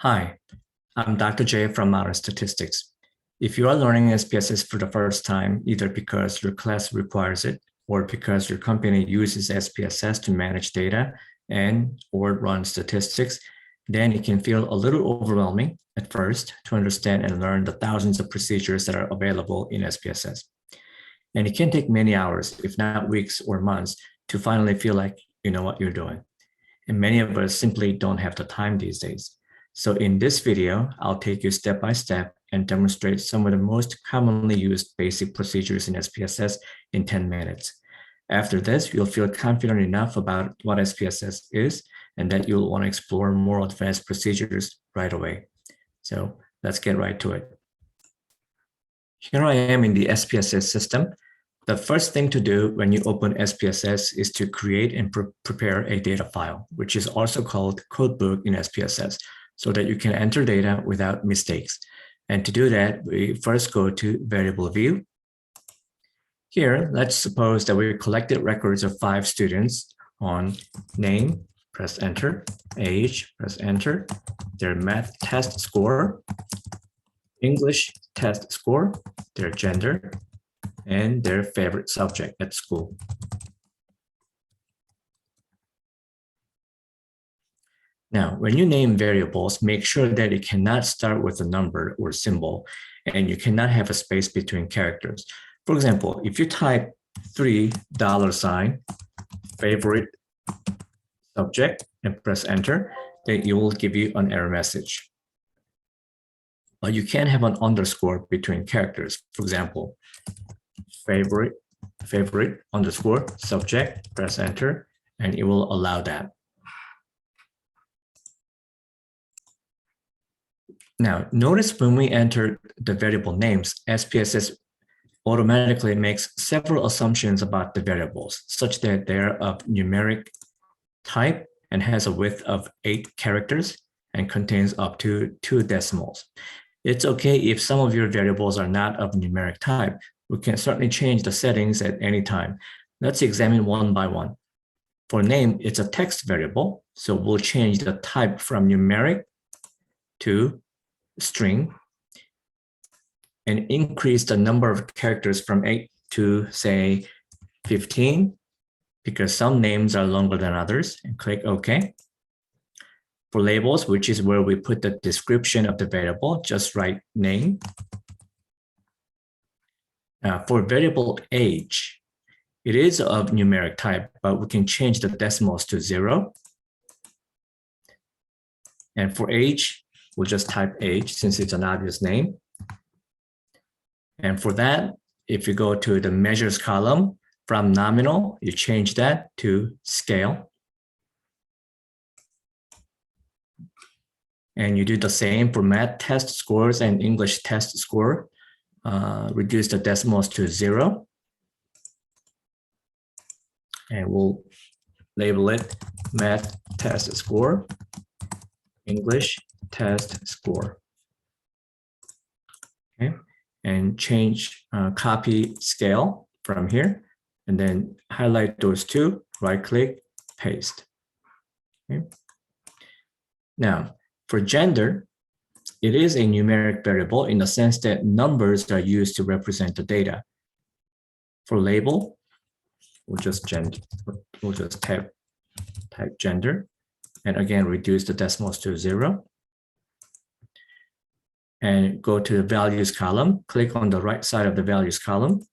Hi, I'm Dr. J from Modern Statistics. If you are learning SPSS for the first time, either because your class requires it or because your company uses SPSS to manage data and or run statistics, then it can feel a little overwhelming at first to understand and learn the thousands of procedures that are available in SPSS. And it can take many hours, if not weeks or months, to finally feel like you know what you're doing. And many of us simply don't have the time these days. So in this video, I'll take you step by step and demonstrate some of the most commonly used basic procedures in SPSS in 10 minutes. After this, you'll feel confident enough about what SPSS is and that you'll want to explore more advanced procedures right away. So let's get right to it. Here I am in the SPSS system. The first thing to do when you open SPSS is to create and prepare a data file, which is also called codebook in SPSS, so that you can enter data without mistakes. And to do that, we first go to variable view. Here, let's suppose that we collected records of 5 students on name, press enter, age, press enter, their math test score, English test score, their gender, and their favorite subject at school. Now, when you name variables, make sure that it cannot start with a number or symbol, and you cannot have a space between characters. For example, if you type $3 favorite subject and press enter, then it will give you an error message. But you can have an underscore between characters. For example, favorite underscore subject, press enter, and it will allow that. Now, notice when we enter the variable names, SPSS automatically makes several assumptions about the variables, such that they're of numeric type and has a width of 8 characters and contains up to 2 decimals. It's okay if some of your variables are not of numeric type. We can certainly change the settings at any time. Let's examine one by one. For name, it's a text variable, so we'll change the type from numeric to string and increase the number of characters from 8 to, say, 15, because some names are longer than others, and click OK. For labels, which is where we put the description of the variable, just write name. For variable age, it is of numeric type, but we can change the decimals to 0. And for age, we'll just type age since it's an obvious name. And for that, if you go to the measures column, from nominal, you change that to scale. And you do the same for math test scores and English test score. Reduce the decimals to 0. And we'll label it math test score, English test score. Okay, and change copy scale from here, and then highlight those two, right click, paste. Okay. Now, for gender, it is a numeric variable in the sense that numbers are used to represent the data. For label, we'll just type gender, and again reduce the decimals to 0. And go to the values column, click on the right side of the values column.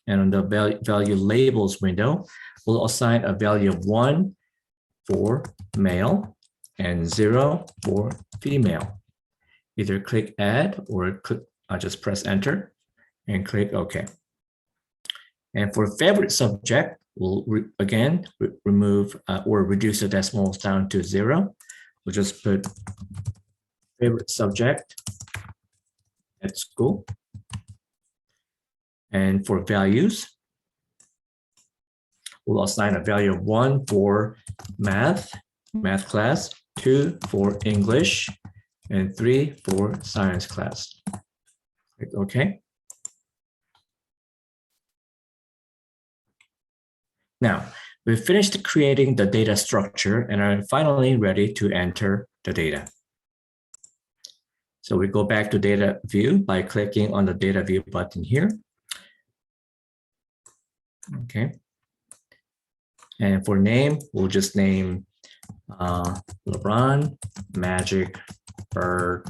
And on the value labels window, we'll assign a value of 1 for male and 0 for female. Either click add or just press enter and click OK. And for favorite subject, we'll again remove or reduce the decimals down to 0. We'll just put favorite subject at school. And for values, we'll assign a value of 1 for math class, 2 for English, and 3 for science class. Click OK. Now, we've finished creating the data structure and are finally ready to enter the data. So we go back to data view by clicking on the data view button here. Okay. And for name, we'll just name LeBron, Magic, Bird,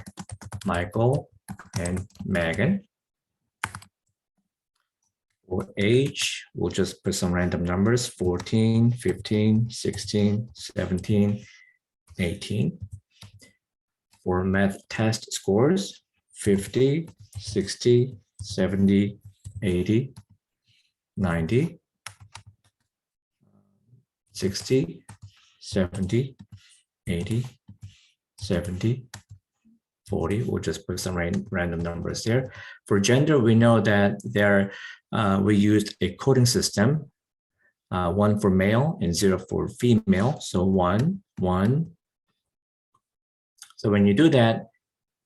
Michael, and Megan. For age, we'll just put some random numbers, 14, 15, 16, 17, 18. For math test scores, 50, 60, 70, 80, 90, 60, 70, 80, 70, 40. We'll just put some random numbers there. For gender, we know that we used a coding system, 1 for male and 0 for female. So 1, 1. So when you do that,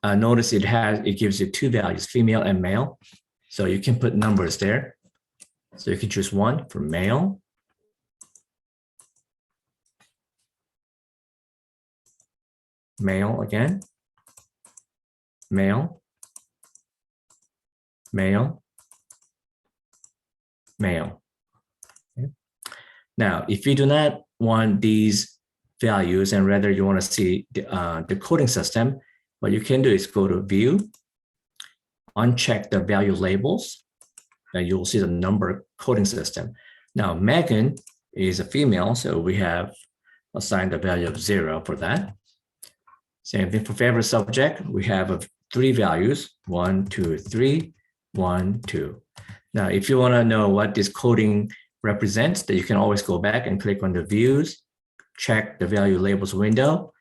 notice it gives you 2 values, female and male. So you can put numbers there. So you can choose 1 for male. Male again. Male. Male. Male. Okay. Now, if you do not want these values and rather you want to see the coding system, what you can do is go to View, uncheck the value labels, and you'll see the number coding system. Now, Megan is a female, so we have assigned a value of 0 for that. Same thing for favorite subject, we have 3 values, 1, 2, 3, 1, 2. Now, if you want to know what this coding represents, then you can always go back and click on the views, check the value labels window,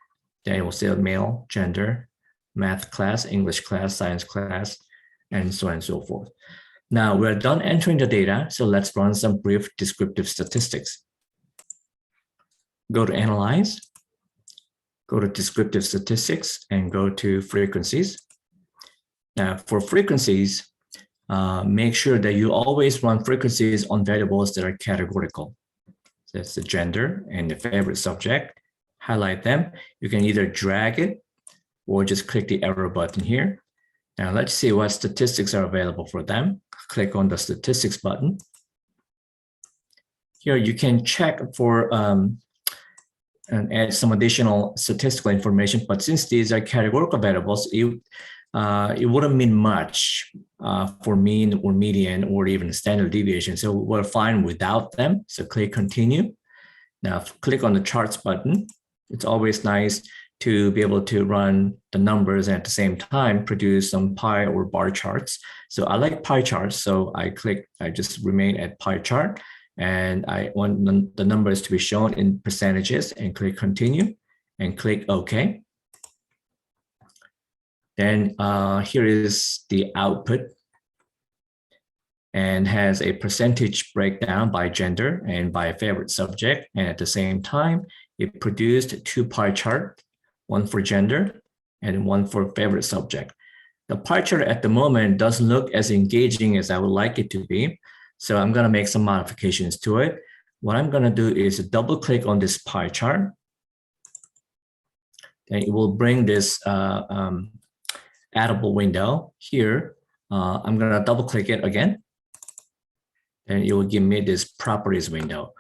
then it will say male, gender, math class, English class, science class, and so on and so forth. Now we're done entering the data, so let's run some brief descriptive statistics. Go to Analyze, go to Descriptive Statistics, and go to Frequencies. Now for frequencies, make sure that you always run frequencies on variables that are categorical. So that's the gender and the favorite subject. Highlight them. You can either drag it or just click the arrow button here. Now let's see what statistics are available for them. Click on the statistics button. Here you can check for and add some additional statistical information, but since these are categorical variables, it wouldn't mean much for mean or median or even standard deviation. So we're fine without them. So click continue. Now click on the charts button. It's always nice to be able to run the numbers and at the same time produce some pie or bar charts. So I like pie charts, so I just remain at pie chart, and I want the numbers to be shown in percentages, and click continue and click OK. Then here is the output and has a percentage breakdown by gender and by favorite subject. And at the same time, it produced 2 pie charts, 1 for gender and 1 for favorite subject. The pie chart at the moment doesn't look as engaging as I would like it to be. So I'm going to make some modifications to it. What I'm going to do is double click on this pie chart. And it will bring this addable window here. I'm going to double click it again. And it will give me this properties window.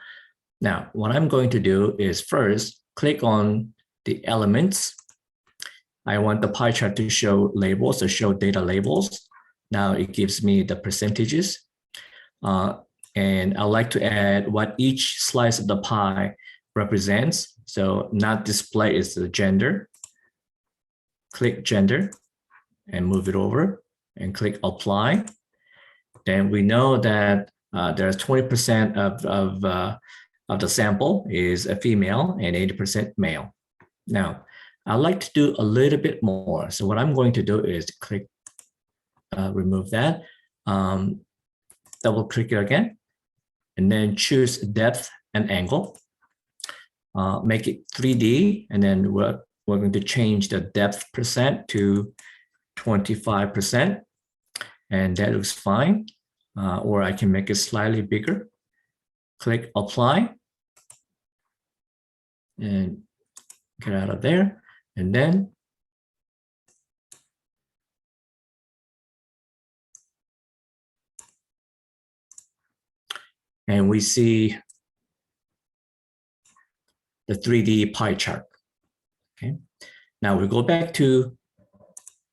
Now, what I'm going to do is first click on the elements. I want the pie chart to show labels or show data labels. Now it gives me the percentages. And I like to add what each slice of the pie represents. So not display is the gender. Click gender and move it over and click apply. Then we know that there's 20% of the sample is a female and 80% male. Now, I like to do a little bit more. So what I'm going to do is click, remove that, double click it again, and then choose depth and angle. Make it 3D, and then we're going to change the depth percent to 25%, and that looks fine. Or I can make it slightly bigger. Click apply, and get out of there. And then and we see the 3D pie chart. Okay. Now we go back to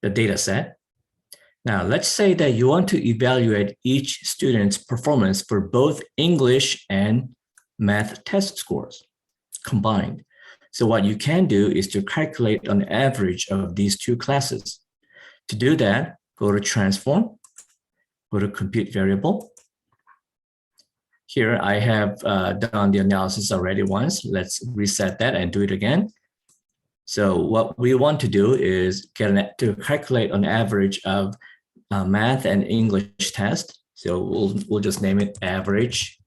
the data set. Now let's say that you want to evaluate each student's performance for both English and math test scores combined. So what you can do is to calculate an average of these two classes. To do that, go to transform, go to compute variable. Here I have done the analysis already once. Let's reset that and do it again. So what we want to do is to calculate an average of math and English test. So we'll just name it average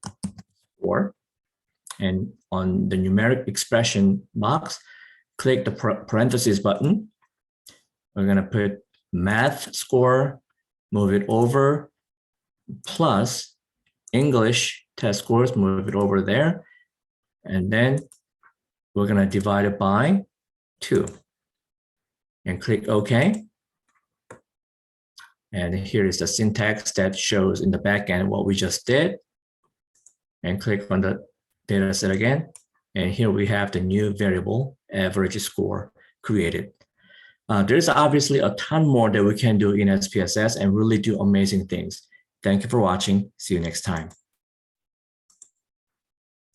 score. And on the numeric expression box, click the parentheses button. We're going to put math score, move it over, plus English test scores, move it over there. And then we're going to divide it by 2. And click OK. And here is the syntax that shows in the backend what we just did. And click on the data set again. And here we have the new variable, average score, created. There's obviously a ton more that we can do in SPSS and really do amazing things. Thank you for watching. See you next time.